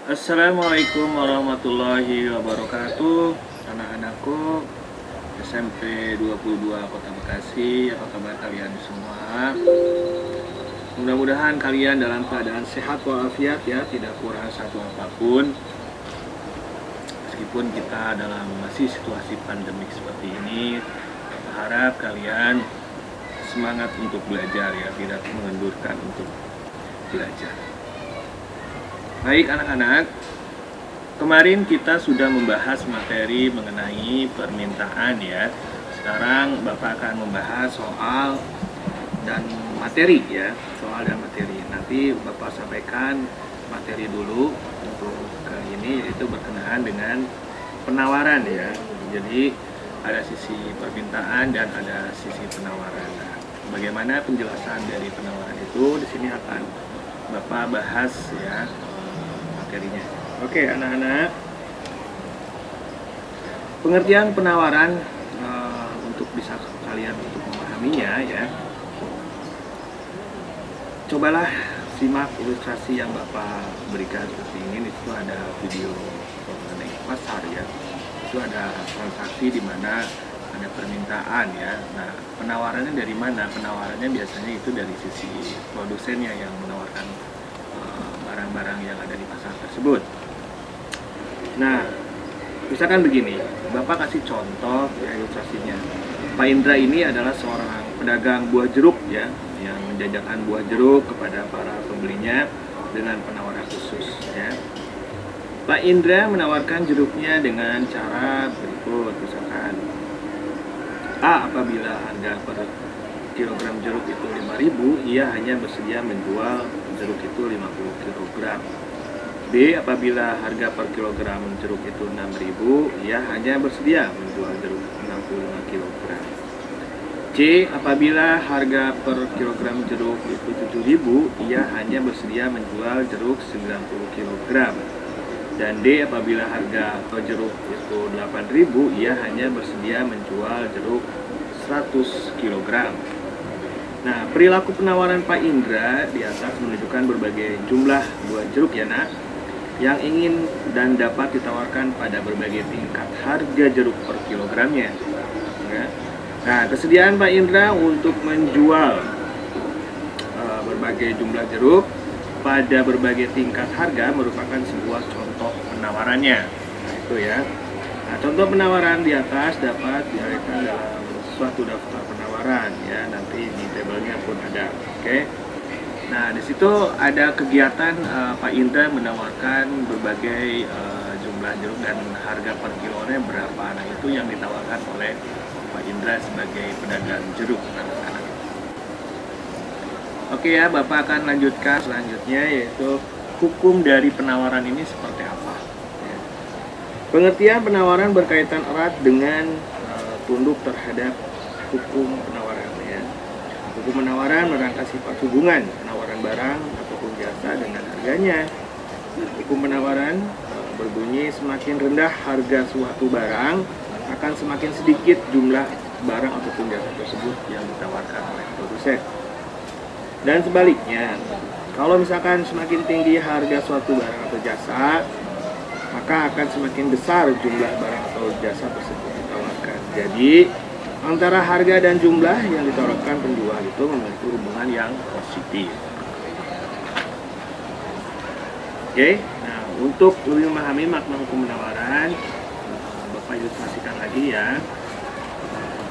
Assalamualaikum warahmatullahi wabarakatuh. Anak-anakku SMP 22 Kota Bekasi, apa kabar kalian semua? Mudah-mudahan kalian dalam keadaan sehat walafiat ya, tidak kurang satu apapun. Meskipun kita dalam masih situasi pandemik seperti ini, berharap kalian semangat untuk belajar ya, tidak mengendurkan untuk belajar. Baik anak-anak, kemarin kita sudah membahas materi mengenai permintaan ya. Sekarang Bapak akan membahas soal dan materi ya, soal dan materi. Nanti Bapak sampaikan materi dulu untuk kali ini, yaitu berkenaan dengan penawaran ya. Jadi ada sisi permintaan dan ada sisi penawaran. Nah, bagaimana penjelasan dari penawaran itu di sini akan Bapak bahas ya materinya. Oke anak-anak, pengertian penawaran untuk bisa kalian untuk memahaminya ya, cobalah simak ilustrasi yang Bapak berikan seperti ini. Itu ada video mengenai pasar ya, itu ada transaksi di mana ada permintaan ya. Nah, penawarannya dari mana? Penawarannya biasanya itu dari sisi produsennya yang menawarkan barang-barang yang ada di pasar tersebut. Nah, misalkan begini, Bapak kasih contoh ya ilustrasinya. Pak Indra ini adalah seorang pedagang buah jeruk ya, yang menjajakan buah jeruk kepada para pembelinya dengan penawaran khusus ya. Pak Indra menawarkan jeruknya dengan cara berikut, misalkan A, apabila harga per kilogram jeruk itu 5.000, ia hanya bersedia menjual jeruk itu 50 kg. B, apabila harga per kilogram jeruk itu 6.000, ia hanya bersedia menjual jeruk 65 kg. C, apabila harga per kilogram jeruk itu 7.000, ia hanya bersedia menjual jeruk 90 kg. Dan D, apabila harga per jeruk itu 8.000, ia hanya bersedia menjual jeruk 100 kg. Nah, perilaku penawaran Pak Indra di atas menunjukkan berbagai jumlah buah jeruk ya nak, yang ingin dan dapat ditawarkan pada berbagai tingkat harga jeruk per kilogramnya ya. Nah, kesediaan Pak Indra untuk menjual berbagai jumlah jeruk pada berbagai tingkat harga merupakan sebuah contoh penawarannya. Nah, itu ya. Nah, contoh penawaran di atas dapat diartikan dalam suatu daftar penawaran ya, nanti di tabelnya pun ada. Oke. Nah, di situ ada kegiatan Pak Indra menawarkan berbagai jumlah jeruk dan harga per kilonya berapa. Nah, itu yang ditawarkan oleh Pak Indra sebagai pedagang jeruk anak-anak. Oke ya, Bapak akan lanjutkan selanjutnya, yaitu hukum dari penawaran ini seperti apa. Ya. Pengertian penawaran berkaitan erat dengan tunduk terhadap hukum penawaran ya. Hukum penawaran merangkai sifat hubungan penawaran barang ataupun jasa dengan harganya. Hukum penawaran berbunyi semakin rendah harga suatu barang akan semakin sedikit jumlah barang ataupun jasa tersebut yang ditawarkan oleh produsen. Dan sebaliknya, kalau misalkan semakin tinggi harga suatu barang atau jasa, maka akan semakin besar jumlah barang atau jasa tersebut ditawarkan. Jadi, antara harga dan jumlah yang ditawarkan penjual itu memiliki hubungan yang positif. Oke, nah untuk lebih memahami makna hukum penawaran, Bapak ilustrasikan lagi ya,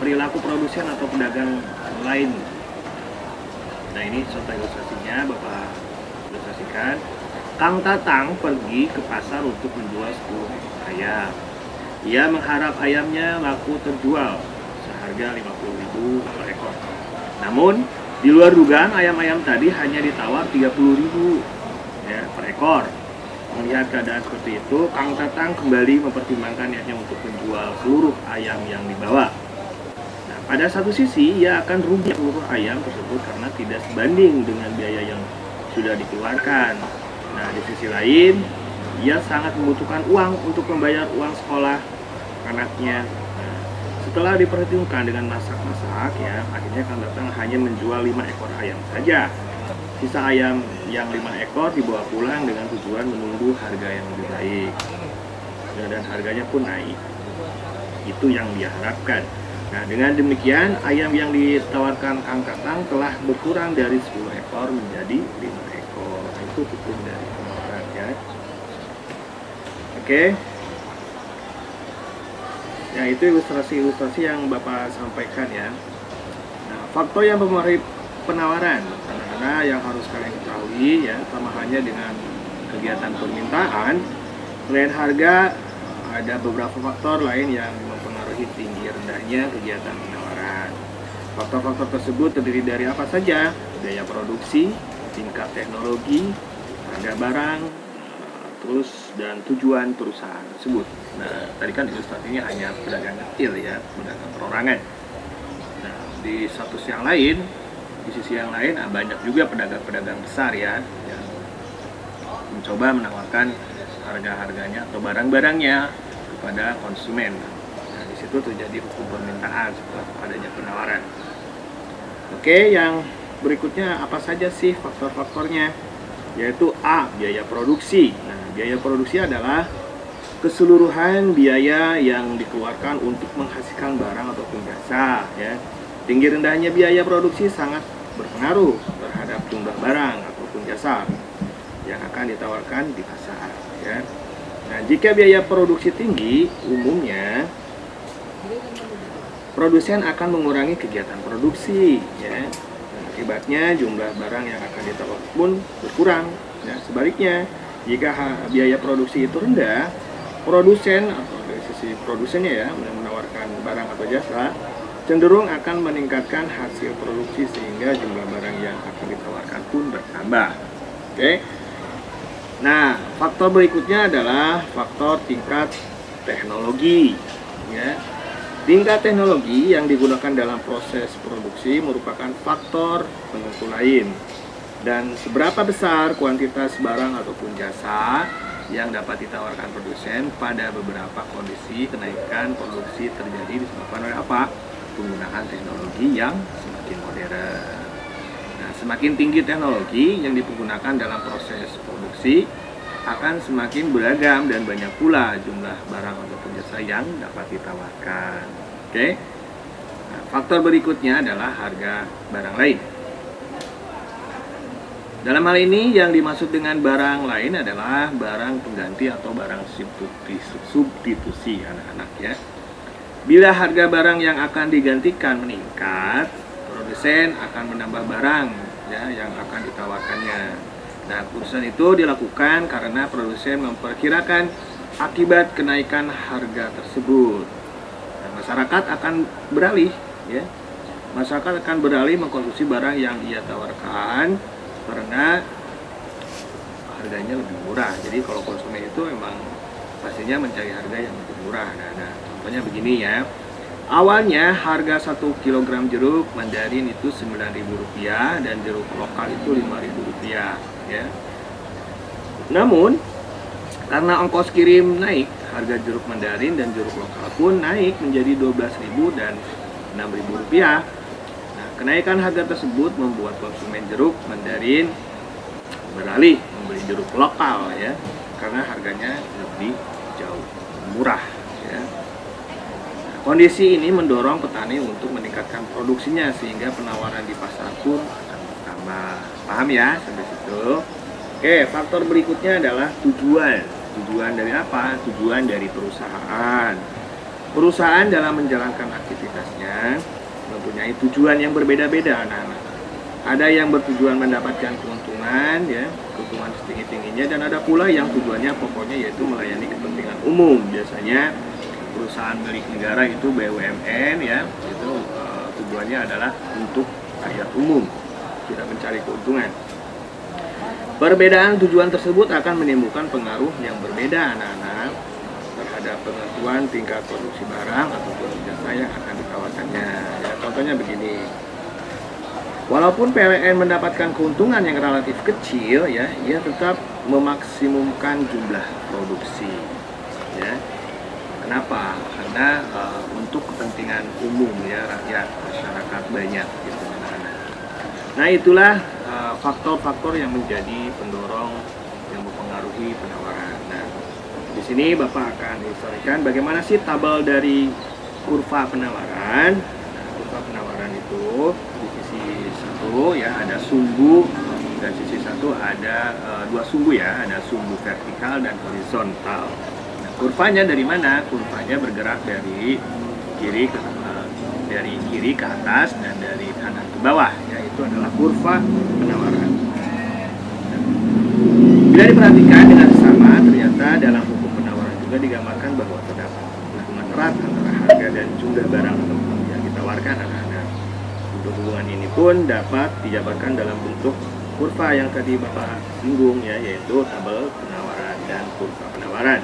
perilaku produsen atau pedagang lain. Nah, ini contoh ilustrasinya, Bapak ilustrasikan. Kang Tatang pergi ke pasar untuk menjual 10 ayam. Ia mengharap ayamnya laku terjual seharga 50.000 per ekor. Namun, di luar dugaan ayam-ayam tadi hanya ditawar 30.000 ya, per ekor. Melihat keadaan seperti itu, Kang Tatang kembali mempertimbangkan niatnya untuk menjual seluruh ayam yang dibawa. Nah, pada satu sisi, ia akan rugi seluruh ayam tersebut karena tidak sebanding dengan biaya yang sudah dikeluarkan. Nah, di sisi lain, ia sangat membutuhkan uang untuk membayar uang sekolah anaknya. Nah, setelah diperhitungkan dengan masak-masak ya, akhirnya Kang Tatang hanya menjual 5 ekor ayam saja. Sisa ayam yang 5 ekor dibawa pulang dengan tujuan menunggu harga yang lebih baik. Dan harganya pun naik. Itu yang diharapkan. Nah, dengan demikian ayam yang ditawarkan Kang Tatang telah berkurang dari 10 ekor menjadi 5 ekor. Itu hukum dari penawaran ya. Oke. Ya, itu ilustrasi-ilustrasi yang Bapak sampaikan ya. Nah, faktor yang mempengaruhi penawaran, karena yang harus kalian ketahui ya, sama halnya dengan kegiatan permintaan, selain harga ada beberapa faktor lain yang mempengaruhi tinggi rendahnya kegiatan penawaran. Faktor-faktor tersebut terdiri dari apa saja? Biaya produksi, tingkat teknologi, harga barang, terus dan tujuan perusahaan tersebut. Nah, tadi kan ilustrasinya hanya pedagang kecil ya, pedagang perorangan. Nah, di sisi yang lain banyak juga pedagang-pedagang besar ya, yang mencoba menawarkan harga-harganya atau barang-barangnya kepada konsumen. Nah, di situ terjadi hukum permintaan setelah adanya penawaran. Oke, yang berikutnya apa saja sih faktor-faktornya? Yaitu A, biaya produksi. Nah, biaya produksi adalah keseluruhan biaya yang dikeluarkan untuk menghasilkan barang ataupun jasa ya. Tinggi rendahnya biaya produksi sangat berpengaruh terhadap jumlah barang ataupun jasa yang akan ditawarkan di pasar ya. Nah, jika biaya produksi tinggi, umumnya produsen akan mengurangi kegiatan produksi ya. Nah, akibatnya jumlah barang yang akan ditawarkan pun berkurang ya. Sebaliknya, jika biaya produksi itu rendah, produsen atau dari sisi produsennya ya, yang menawarkan barang atau jasa cenderung akan meningkatkan hasil produksi sehingga jumlah barang yang akan ditawarkan pun bertambah. Oke. Nah, faktor berikutnya adalah faktor tingkat teknologi ya. Tingkat teknologi yang digunakan dalam proses produksi merupakan faktor penentu lain. Dan seberapa besar kuantitas barang ataupun jasa yang dapat ditawarkan produsen pada beberapa kondisi kenaikan produksi terjadi disebabkan oleh apa? Penggunaan teknologi yang semakin modern. Nah, semakin tinggi teknologi yang dipergunakan dalam proses produksi akan semakin beragam dan banyak pula jumlah barang ataupun jasa yang dapat ditawarkan. Oke. Nah, faktor berikutnya adalah harga barang lain. Dalam hal ini yang dimaksud dengan barang lain adalah barang pengganti atau barang substitusi anak-anak ya. Bila harga barang yang akan digantikan meningkat, produsen akan menambah barang ya yang akan ditawarkannya. Nah, keputusan itu dilakukan karena produsen memperkirakan akibat kenaikan harga tersebut. Nah, masyarakat akan beralih ya. Masyarakat akan beralih mengkonsumsi barang yang ia tawarkan karena harganya lebih murah. Jadi kalau konsumen itu memang pastinya mencari harga yang lebih murah. Nah, contohnya begini ya. Awalnya harga 1 kg jeruk mandarin itu Rp9.000 dan jeruk lokal itu Rp5.000 ya. Namun karena ongkos kirim naik, harga jeruk mandarin dan jeruk lokal pun naik menjadi Rp12.000 dan Rp6.000. Nah, kenaikan harga tersebut membuat konsumen jeruk mandarin beralih membeli jeruk lokal ya, karena harganya lebih jauh murah ya. Nah, kondisi ini mendorong petani untuk meningkatkan produksinya sehingga penawaran di pasar pun akan bertambah. Paham ya sampai situ? Oke, faktor berikutnya adalah tujuan. Tujuan dari apa? Tujuan dari perusahaan. Perusahaan dalam menjalankan aktivitasnya mempunyai tujuan yang berbeda-beda anak-anak. Ada yang bertujuan mendapatkan keuntungan ya, keuntungan setinggi-tingginya, dan ada pula yang tujuannya pokoknya yaitu melayani kepentingan umum. Biasanya perusahaan milik negara itu BUMN ya, itu tujuannya adalah untuk rakyat umum, tidak mencari keuntungan. Perbedaan tujuan tersebut akan menimbulkan pengaruh yang berbeda anak-anak terhadap penentuan tingkat produksi barang ataupun jasa yang akan ditawarkannya. Ya, contohnya begini. Walaupun PLN mendapatkan keuntungan yang relatif kecil ya, ia tetap memaksimumkan jumlah produksi. Ya. Kenapa? Karena untuk kepentingan umum ya, rakyat, masyarakat banyak gitu. Nah, itulah faktor-faktor yang menjadi pendorong yang mempengaruhi penawaran. Nah, di sini Bapak akan historikan bagaimana sih tabel dari kurva penawaran. Nah, kurva penawaran itu di sisi satu ya ada sumbu, dan sisi satu ada dua sumbu ya, ada sumbu vertikal dan horizontal. Nah, kurvanya dari mana? Kurvanya bergerak dari kiri ke atas dan dari kanan ke bawah, yaitu adalah kurva penawaran. Bila diperhatikan dengan seksama, ternyata dalam hukum penawaran juga digambarkan bahwa terdapat hubungan erat antara harga dan jumlah barang atau yang ditawarkan anak-anak. Untuk hubungan ini pun dapat dijabarkan dalam bentuk kurva yang tadi Bapak singgung ya, yaitu tabel penawaran dan kurva penawaran.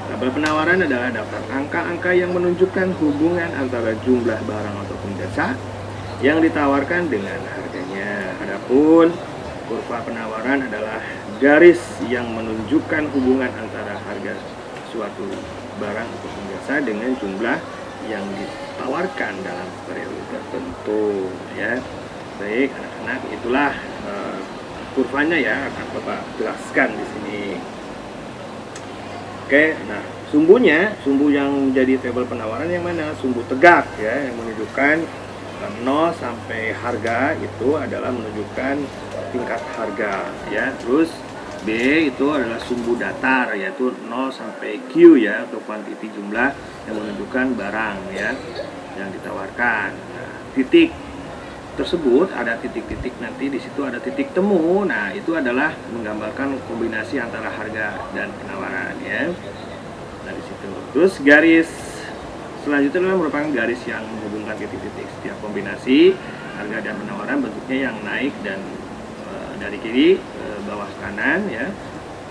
Tabel penawaran adalah daftar angka-angka yang menunjukkan hubungan antara jumlah barang ataupun jasa yang ditawarkan dengan harganya. Adapun kurva penawaran adalah garis yang menunjukkan hubungan antara harga suatu barang ataupun jasa dengan jumlah yang ditawarkan dalam periode tertentu ya. Baik anak-anak, itulah kurvanya ya, akan Bapak jelaskan di sini. Oke, nah sumbu yang jadi tabel penawaran yang mana? Sumbu tegak ya, yang menunjukkan 0 sampai harga itu adalah menunjukkan tingkat harga ya. Terus B itu adalah sumbu datar, yaitu 0 sampai Q ya, untuk kuantiti jumlah yang menunjukkan barang ya yang ditawarkan. Nah, titik tersebut ada titik-titik, nanti di situ ada titik temu. Nah, itu adalah menggambarkan kombinasi antara harga dan penawaran ya. Nah, di situ. Terus garis selanjutnya adalah merupakan garis yang menghubungkan titik-titik. Setiap kombinasi harga dan penawaran bentuknya yang naik dan dari kiri ke bawah kanan ya.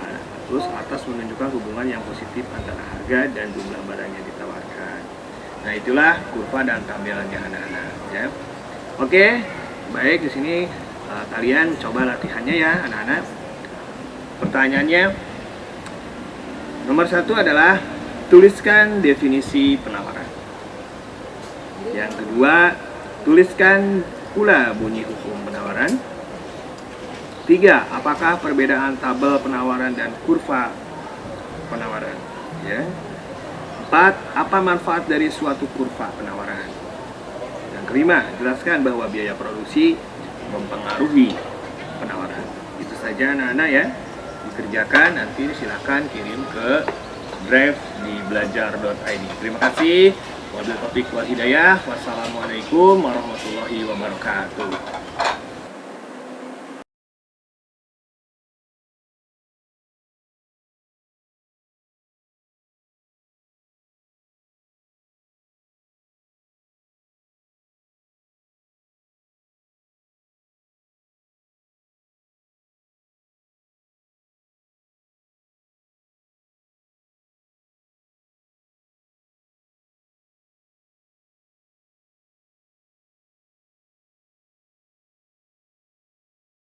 Nah, terus atas menunjukkan hubungan yang positif antara harga dan jumlah barang yang ditawarkan. Nah, itulah kurva dan tabelnya anak-anak ya. Oke, baik, di sini kalian coba latihannya ya anak-anak. Pertanyaannya nomor 1 adalah tuliskan definisi penawaran. Yang kedua, tuliskan pula bunyi hukum penawaran. 3, apakah perbedaan tabel penawaran dan kurva penawaran? Ya. 4, apa manfaat dari suatu kurva penawaran? Kelima, jelaskan bahwa biaya produksi mempengaruhi penawaran. Itu saja anak-anak ya, dikerjakan, nanti silakan kirim ke drive di belajar.id. Terima kasih. Wabillahi taufiq wal hidayah. Wassalamualaikum warahmatullahi wabarakatuh.